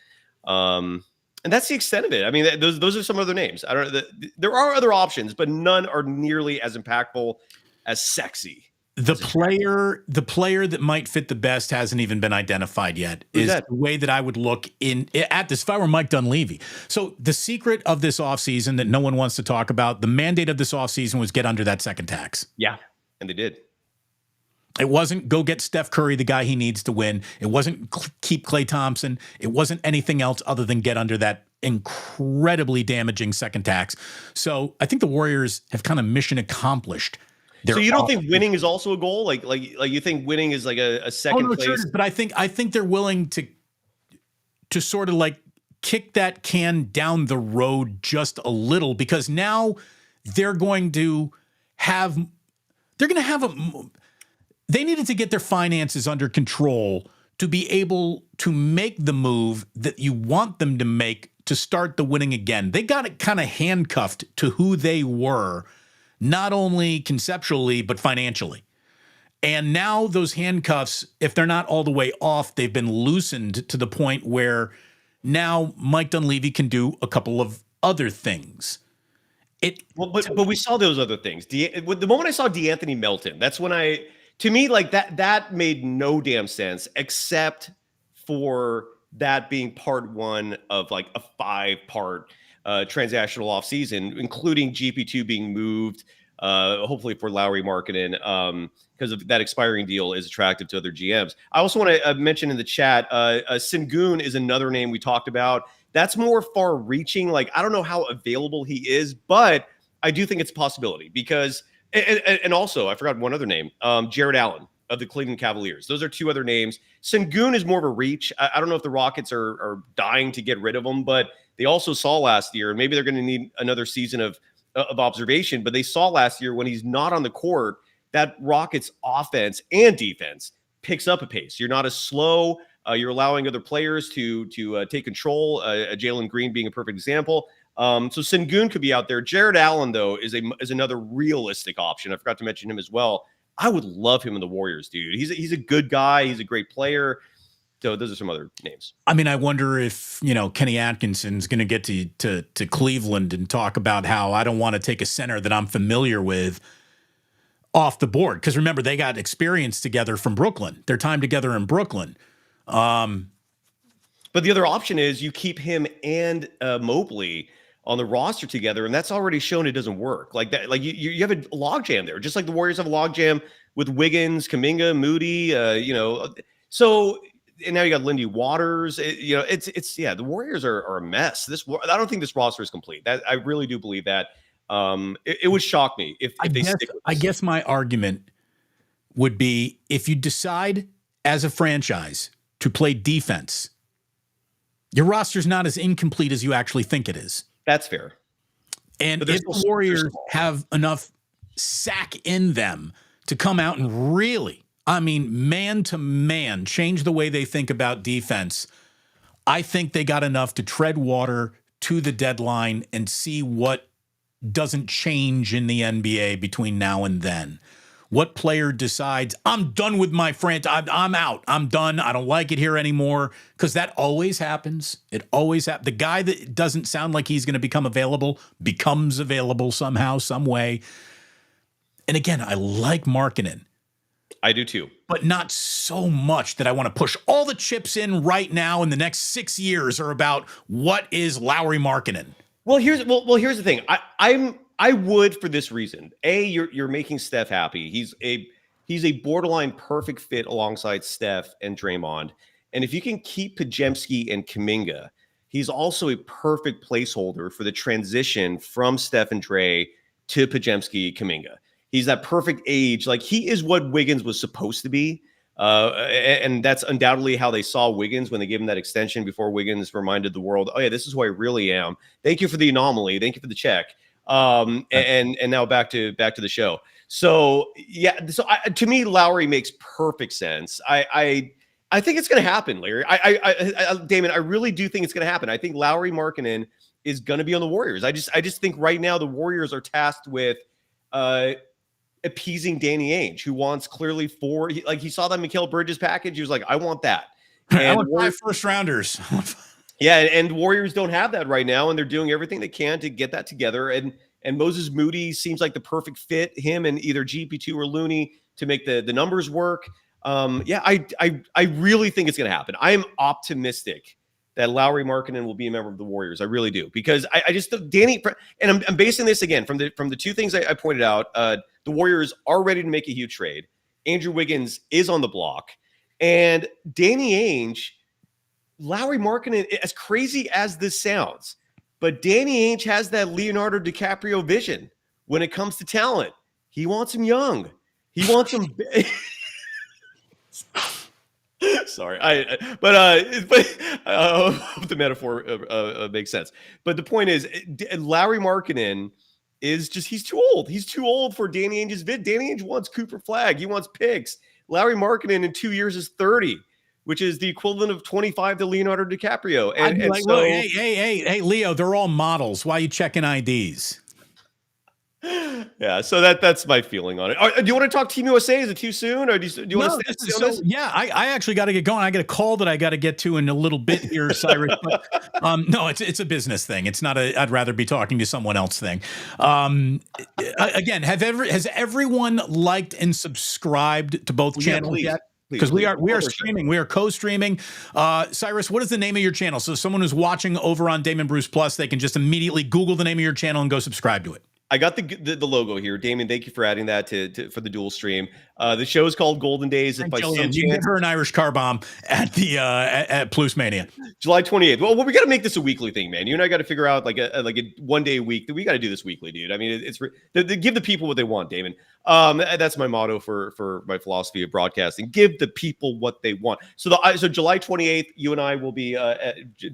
and that's the extent of it. I mean, those are some other names. I don't know. There are other options, but none are nearly as impactful, as sexy. The player that might fit the best hasn't even been identified yet. Is the way that I would look at this if I were Mike Dunleavy. So the secret of this offseason that no one wants to talk about, the mandate of this offseason was get under that second tax. Yeah, and they did. It wasn't go get Steph Curry, the guy he needs to win. It wasn't keep Klay Thompson. It wasn't anything else other than get under that incredibly damaging second tax. So I think the Warriors have kind of mission accomplished. So you don't think winning is also a goal? Like you think winning is like a second place? Sure, but I think they're willing to sort of like kick that can down the road just a little, because now they needed to get their finances under control to be able to make the move that you want them to make to start the winning again. They got it kind of handcuffed to who they were, not only conceptually, but financially. And now those handcuffs, if they're not all the way off, they've been loosened to the point where now Mike Dunleavy can do a couple of other things. But we saw those other things. The moment I saw DeAnthony Melton, that's when to me, like that made no damn sense, except for that being part one of like a 5-part transactional offseason, including GP2 being moved, hopefully for Lauri Markkanen, because of that expiring deal is attractive to other GMs. I also want to mention in the chat, Sengun is another name we talked about. That's more far reaching. Like, I don't know how available he is, but I do think it's a possibility because, and also I forgot one other name, Jared Allen of the Cleveland Cavaliers. Those are two other names. Sengun is more of a reach. I don't know if the Rockets are dying to get rid of him, but they also saw last year, maybe they're going to need another season of observation, but they saw last year when he's not on the court, that Rockets offense and defense picks up a pace. You're not as slow. You're allowing other players to take control. Jalen Green being a perfect example. So Sengun could be out there. Jared Allen, though, is another realistic option. I forgot to mention him as well. I would love him in the Warriors, dude. He's a good guy. He's a great player. So those are some other names. I mean, I wonder if, Kenny Atkinson's going to get to Cleveland and talk about how I don't want to take a center that I'm familiar with off the board. Because remember, they got experience together from Brooklyn. Their time together in Brooklyn. But the other option is you keep him and Mobley on the roster together, and that's already shown it doesn't work. Like that, like you have a logjam there, just like the Warriors have a logjam with Wiggins, Kuminga, Moody. So and now you got Lindy Waters. The Warriors are a mess. I don't think this roster is complete. I really do believe that. It would shock me if they stick with this. I guess my argument would be if you decide as a franchise to play defense, your roster's not as incomplete as you actually think it is. That's fair. And if the Warriors have enough sack in them to come out and really, man to man, change the way they think about defense, I think they got enough to tread water to the deadline and see what doesn't change in the NBA between now and then. What player decides, I'm done with my franchise, I'm out, I'm done, I don't like it here anymore, because that always happens. It always happens. The guy that doesn't sound like he's going to become available becomes available somehow, some way. And again, I like Markkanen. I do too. But not so much that I want to push all the chips in right now, and the next 6 years are about what is Lauri Markkanen. Well, here's the thing. I would for this reason. You're making Steph happy. He's a borderline perfect fit alongside Steph and Draymond. And if you can keep Podziemski and Kuminga, he's also a perfect placeholder for the transition from Steph and Dre to Podziemski, Kuminga. He's that perfect age. Like, he is what Wiggins was supposed to be. And that's undoubtedly how they saw Wiggins when they gave him that extension before Wiggins reminded the world, oh yeah, this is who I really am. Thank you for the anomaly. Thank you for the check. And now back to the show. So yeah, to me, Lauri makes perfect sense. I think it's going to happen, Larry. Damon, I really do think it's going to happen. I think Lauri Markkanen is going to be on the Warriors. I just think right now the Warriors are tasked with appeasing Danny Ainge, who wants clearly he saw that Mikal Bridges package. He was like, I want that. And I want 5 first rounders. Yeah, and Warriors don't have that right now, and they're doing everything they can to get that together. And Moses Moody seems like the perfect fit, him and either GP2 or Looney, to make the numbers work. I really think it's going to happen. I am optimistic that Lauri Markkanen will be a member of the Warriors. I really do, because I just Danny, and I'm basing this again from the two things I pointed out. The Warriors are ready to make a huge trade. Andrew Wiggins is on the block, and Danny Ainge, Lauri Markkanen, as crazy as this sounds, but Danny Ainge has that Leonardo DiCaprio vision when it comes to talent. He wants him young. He wants him. Sorry, but I hope the metaphor makes sense. But the point is, Lauri Markkanen is he's too old. He's too old for Danny Ainge's vid. Danny Ainge wants Cooper Flag. He wants picks. Lauri Markkanen in 2 years is 30, which is the equivalent of 25 to Leonardo DiCaprio. And like, so, hey, Leo, they're all models. Why are you checking IDs? Yeah, so that's my feeling on it. Do you want to talk Team USA? Is it too soon, or do you want to stay on this? Yeah, I actually got to get going. I got a call that I got to get to in a little bit here, Cyrus. But, no, it's a business thing. It's not a I'd rather be talking to someone else thing. Again, has everyone liked and subscribed to both channels yet? Because we are streaming. We are co-streaming. Cyrus, what is the name of your channel? So someone who's watching over on Damon Bruce Plus, they can just immediately Google the name of your channel and go subscribe to it. I got the logo here. Damon, thank you for adding that for the dual stream. The show is called Golden Days. If by some chance, you can get her an Irish car bomb at the at PluceMania. July 28th. Well, we got to make this a weekly thing, man. You and I got to figure out like a 1 day a week. We got to do this weekly, dude. I mean, it's give the people what they want, Damon. That's my motto for my philosophy of broadcasting. Give the people what they want. So July 28th, you and I will be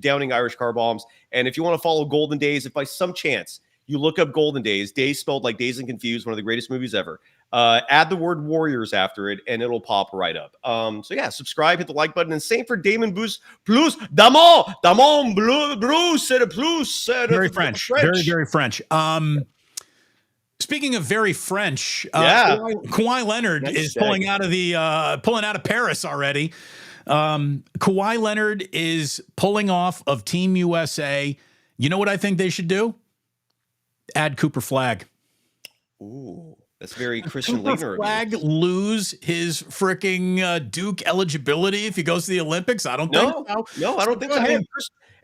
downing Irish car bombs. And if you want to follow Golden Days, if by some chance you look up Golden Days, days spelled like Dazed and Confused, one of the greatest movies ever. Add the word Warriors after it, and it'll pop right up. So yeah, subscribe, hit the like button, and same for Damon Bruce Plus. Damon Bruce, plus. Very French. Very, very French. Speaking of very French, Kawhi Leonard is pulling out of Paris already. Kawhi Leonard is pulling off of Team USA. You know what I think they should do? Add Cooper Flag. Ooh, that's very Christian Cooper Flag lose his freaking Duke eligibility if he goes to the Olympics? I don't think so. No, I don't think so.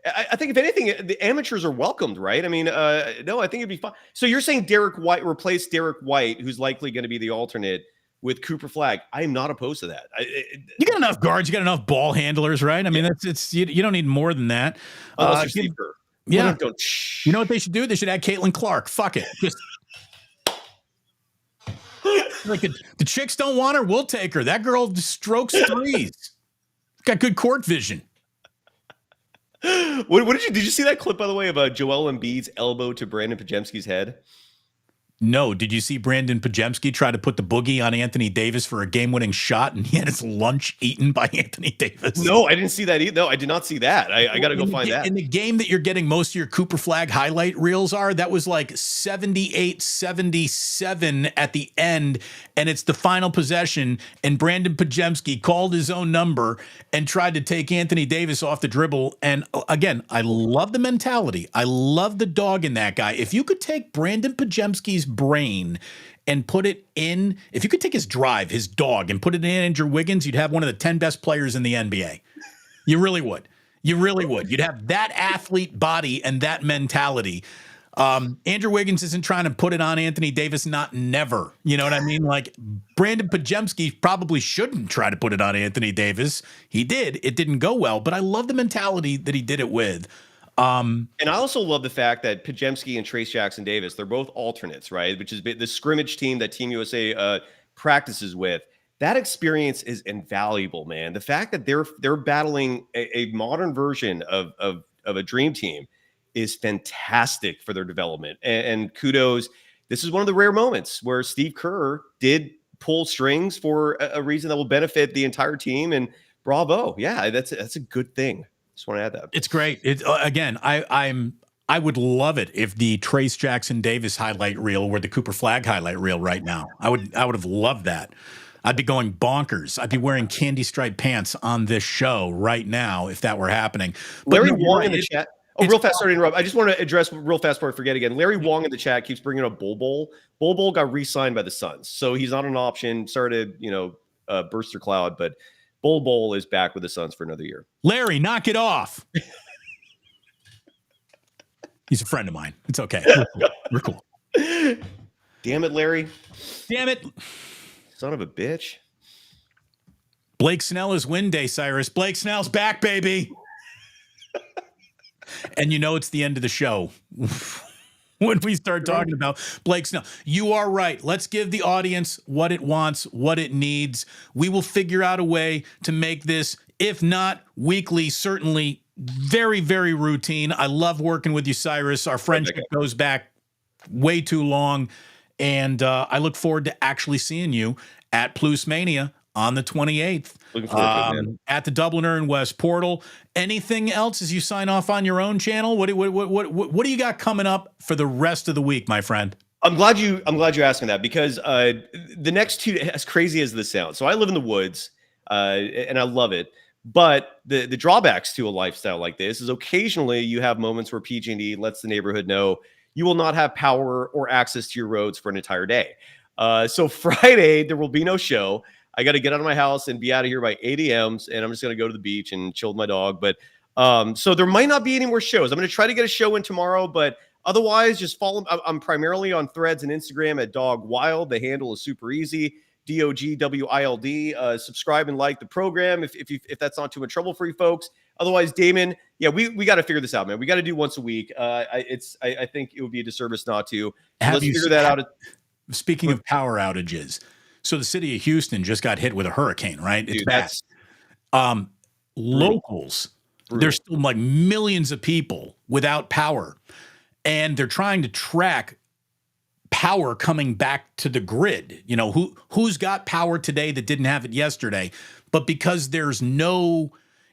I think if anything, the amateurs are welcomed, right? I mean, no, I think it'd be fine. So you're saying Derek White, replace Derek White, who's likely going to be the alternate, with Cooper Flag. I am not opposed to that. You got enough guards, you got enough ball handlers, right? I mean, you don't need more than that. Unless you're Steve Kerr. Yeah. You know what they should do? They should add Caitlin Clark. Fuck it. Just like the chicks don't want her, we'll take her. That girl strokes threes. Got good court vision. What did you see that clip, by the way, about Joel Embiid's elbow to Brandon Pajemski's head? No. Did you see Brandon Pajemski try to put the boogie on Anthony Davis for a game-winning shot, and he had his lunch eaten by Anthony Davis? No, I didn't see that either. No, I did not see that. I got to go find that. In the game that you're getting most of your Cooper Flag highlight reels that was like 78-77 at the end, and it's the final possession, and Brandon Pajemski called his own number and tried to take Anthony Davis off the dribble. And again, I love the mentality. I love the dog in that guy. If you could take Brandon Pajemski's brain and put it in, if you could take his drive, his dog, and put it in Andrew Wiggins, you'd have one of the 10 best players in the NBA. You really would. You really would. You'd have that athlete body and that mentality. Andrew Wiggins isn't trying to put it on Anthony Davis, not never. You know what I mean? Like Brandon Pajemski probably shouldn't try to put it on Anthony Davis. He did. It didn't go well, but I love the mentality that he did it with. And I also love the fact that Pajemski and Trace Jackson Davis, they're both alternates, right? Which is the scrimmage team that Team USA practices with. That experience is invaluable, man. The fact that they're battling a modern version of a dream team is fantastic for their development. And kudos. This is one of the rare moments where Steve Kerr did pull strings for a reason that will benefit the entire team. And bravo. Yeah, that's a good thing. Just want to add that. It's great. Again, I would love it if the Trace Jackson Davis highlight reel were the Cooper Flag highlight reel right now. I would have loved that. I'd be going bonkers. I'd be wearing candy striped pants on this show right now if that were happening. But Larry Wong in the chat. Oh, real fast, sorry to interrupt. I just want to address real fast before I forget again. Larry Wong in the chat keeps bringing up Bol Bol. Bol Bol got re-signed by the Suns, so he's not an option. Sorry to burst your cloud, but Bol Bol is back with the Suns for another year. Larry, knock it off. He's a friend of mine. It's okay. We're cool. Damn it, Larry. Damn it. Son of a bitch. Blake Snell is win day, Cyrus. Blake Snell's back, baby. And it's the end of the show when we start talking about Blake Snell. You are right. Let's give the audience what it wants, what it needs. We will figure out a way to make this, if not weekly, certainly very, very routine. I love working with you, Cyrus. Our friendship goes back way too long. And I look forward to actually seeing you at PluceMania on the 28th. Looking forward to it, man. At the Dubliner and West Portal. Anything else as you sign off on your own channel? What do you got coming up for the rest of the week, my friend? I'm glad you asked me that, because the next two, as crazy as this sounds, so I live in the woods and I love it. But the drawbacks to a lifestyle like this is occasionally you have moments where PG&E lets the neighborhood know you will not have power or access to your roads for an entire day. So Friday, there will be no show. I got to get out of my house and be out of here by 8 a.m. And I'm just going to go to the beach and chill with my dog. But so there might not be any more shows. I'm going to try to get a show in tomorrow, but otherwise just follow. I'm primarily on Threads and Instagram at Dog Wild. The handle is super easy. DOGWILD. Subscribe and like the program if that's not too much trouble for you folks. Otherwise, Damon, yeah, we got to figure this out, man. We got to do once a week. I think it would be a disservice not to. So let's figure that out. Speaking of power outages, so the city of Houston just got hit with a hurricane, right? It's bad. Locals, there's still like millions of people without power, and they're trying to track power coming back to the grid. Who's got power today that didn't have it yesterday, but because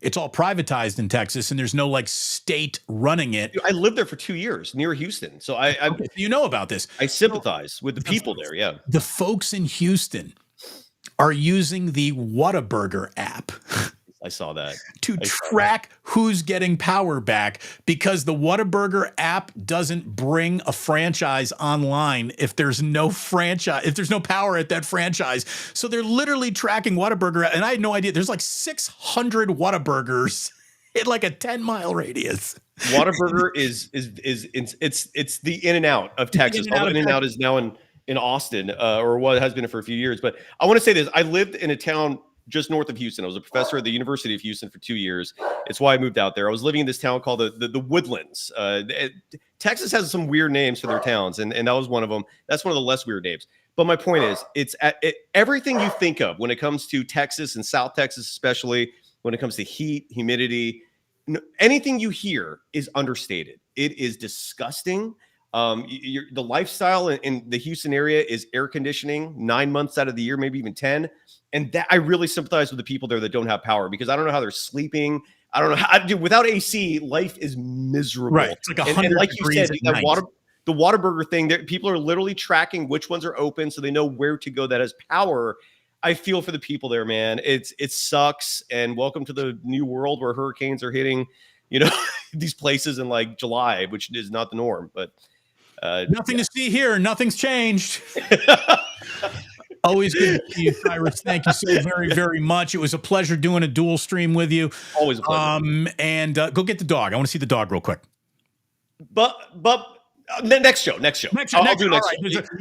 it's all privatized in Texas and there's no like state running it. I lived there for 2 years near Houston. So I about this. I sympathize with the people there. Yeah. The folks in Houston are using the Whataburger app. I saw that. To track who's getting power back, because the Whataburger app doesn't bring a franchise online if there's no power at that franchise. So they're literally tracking Whataburger, and I had no idea. There's like 600 Whataburgers in like a 10-mile radius. Whataburger is it's the In-N-Out of Texas. Although In-N-Out is now in Austin, or what has been for a few years. But I want to say this: I lived in a town just north of Houston. I was a professor at the University of Houston for 2 years. It's why I moved out there. I was living in this town called the Woodlands. Texas has some weird names for their towns, and that was one of them. That's one of the less weird names. But my point is, everything you think of when it comes to Texas and South Texas, especially when it comes to heat, humidity, anything you hear is understated. It is disgusting. The lifestyle in the Houston area is air conditioning 9 months out of the year, maybe even 10. And that I really sympathize with the people there that don't have power, because I don't know how they're sleeping. I don't know without AC, life is miserable. Right. It's like 100 and like you said, degrees the Whataburger thing, people are literally tracking which ones are open so they know where to go that has power. I feel for the people there, man. It sucks. And welcome to the new world where hurricanes are hitting, these places in like July, which is not the norm. But nothing to see here. Nothing's changed. Always good to see you, Cyrus. Thank you so very, very much. It was a pleasure doing a dual stream with you. Always a pleasure. And go get the dog. I want to see the dog real quick. But next show. I'll do next show.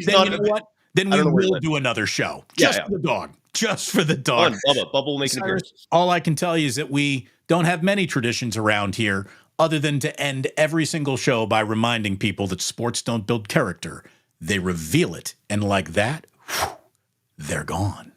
Then you know what? Then we will do another show. Just for the dog. Just for the dog. Bubba will make an appearance. All I can tell you is that we don't have many traditions around here other than to end every single show by reminding people that sports don't build character. They reveal it. And like that, they're gone.